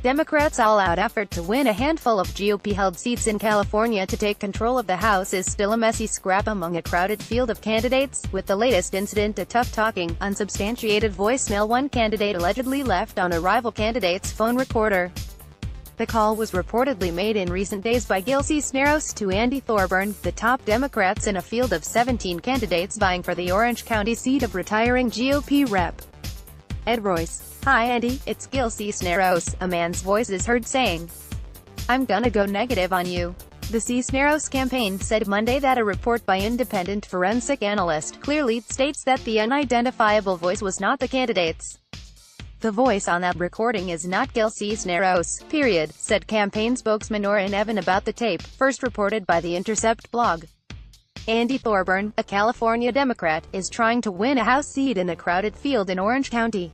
Democrats' all-out effort to win a handful of GOP-held seats in California to take control of the House is still a messy scrap among a crowded field of candidates, with the latest incident a tough-talking, unsubstantiated voicemail one candidate allegedly left on a rival candidate's phone recorder. The call was reportedly made in recent days by Gil Cisneros to Andy Thorburn, the top Democrats in a field of 17 candidates vying for the Orange County seat of retiring GOP Rep. Ed Royce. "Hi Andy, it's Gil Cisneros," a man's voice is heard saying. "I'm gonna go negative on you." The Cisneros campaign said Monday that a report by independent forensic analyst clearly states that the unidentifiable voice was not the candidate's. "The voice on that recording is not Gil Cisneros, period," said campaign spokesman Orrin Evan about the tape, first reported by The Intercept blog. Andy Thorburn, a California Democrat, is trying to win a House seat in a crowded field in Orange County.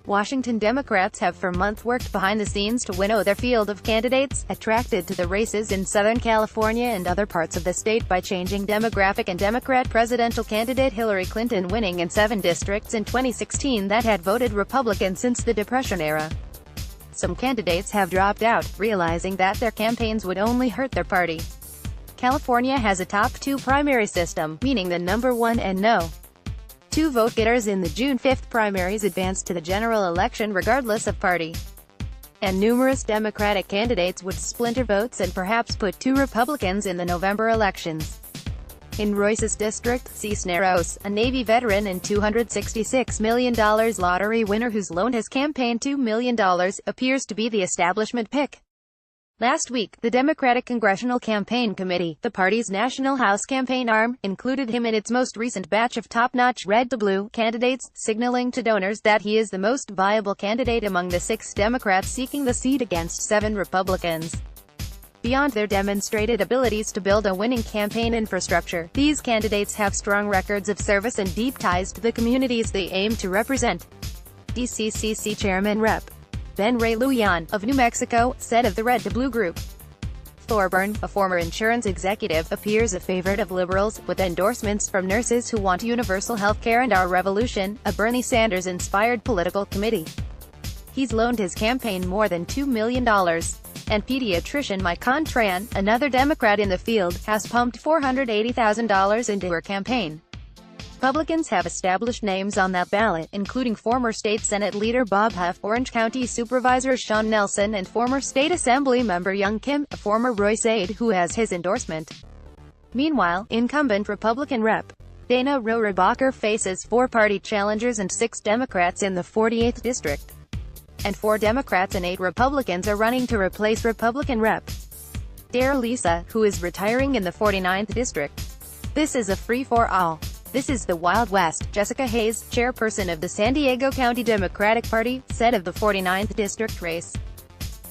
Washington Democrats have for months worked behind the scenes to winnow their field of candidates, attracted to the races in Southern California and other parts of the state by changing demographic and Democrat presidential candidate Hillary Clinton winning in 7 districts in 2016 that had voted Republican since the Depression era. Some candidates have dropped out, realizing that their campaigns would only hurt their party. California has a top 2 primary system, meaning the number 1 and no. 2 vote-getters in the June 5 primaries advance to the general election regardless of party. And numerous Democratic candidates would splinter votes and perhaps put 2 Republicans in the November elections. In Royce's district, Cisneros, a Navy veteran and $266 million lottery winner who's loaned his campaign $2 million, appears to be the establishment pick. Last week, the Democratic Congressional Campaign Committee, the party's national House campaign arm, included him in its most recent batch of top-notch red-to-blue candidates, signaling to donors that he is the most viable candidate among the 6 Democrats seeking the seat against 7 Republicans. Beyond their demonstrated abilities to build a winning campaign infrastructure, these candidates have strong records of service and deep ties to the communities they aim to represent. DCCC Chairman Rep. Ben Ray Lujan, of New Mexico, said of the Red to Blue group. Thorburn, a former insurance executive, appears a favorite of liberals, with endorsements from nurses who want universal health care and Our Revolution, a Bernie Sanders-inspired political committee. He's loaned his campaign more than $2 million. And pediatrician Mike Contran, another Democrat in the field, has pumped $480,000 into her campaign. Republicans have established names on that ballot, including former state Senate leader Bob Huff, Orange County Supervisor Sean Nelson, and former state assembly member Young Kim, a former Royce aide who has his endorsement. Meanwhile, incumbent Republican Rep. Dana Rohrabacher faces 4 party challengers and 6 Democrats in the 48th district. And 4 Democrats and 8 Republicans are running to replace Republican Rep. Dare Lisa, who is retiring in the 49th district. "This is a free-for-all. This is the Wild West," Jessica Hayes, chairperson of the San Diego County Democratic Party, said of the 49th district race.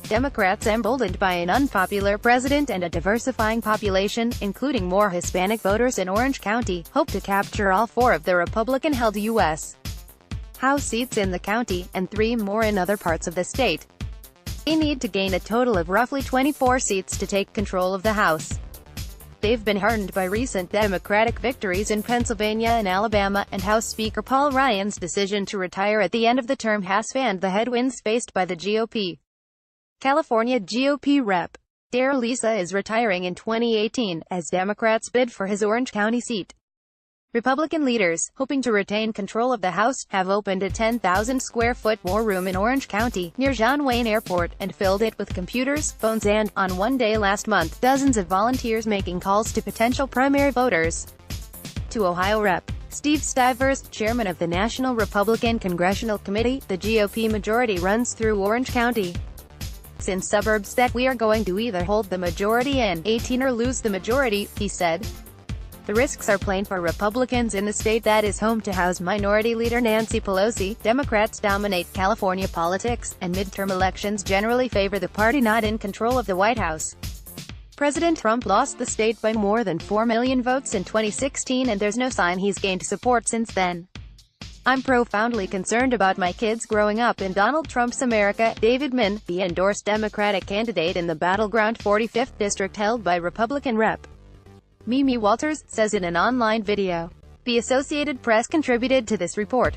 Democrats, emboldened by an unpopular president and a diversifying population, including more Hispanic voters in Orange County, hope to capture all 4 of the Republican-held U.S. House seats in the county, and 3 more in other parts of the state. They need to gain a total of roughly 24 seats to take control of the House. They've been heartened by recent Democratic victories in Pennsylvania and Alabama, and House Speaker Paul Ryan's decision to retire at the end of the term has fanned the headwinds faced by the GOP. California GOP Rep. Dare Lisa is retiring in 2018, as Democrats bid for his Orange County seat. Republican leaders, hoping to retain control of the House, have opened a 10,000-square-foot war room in Orange County, near John Wayne Airport, and filled it with computers, phones and, on one day last month, dozens of volunteers making calls to potential primary voters. To Ohio Rep. Steve Stivers, chairman of the National Republican Congressional Committee, the GOP majority runs through Orange County. "It's in suburbs that we are going to either hold the majority in 18 or lose the majority," he said. "The risks are plain for Republicans in the state that is home to House Minority Leader Nancy Pelosi. Democrats dominate California politics, and midterm elections generally favor the party not in control of the White House. President Trump lost the state by more than 4 million votes in 2016, and there's no sign he's gained support since then. I'm profoundly concerned about my kids growing up in Donald Trump's America." David Min, the endorsed Democratic candidate in the battleground 45th district held by Republican Rep. Mimi Walters, says in an online video. The Associated Press contributed to this report.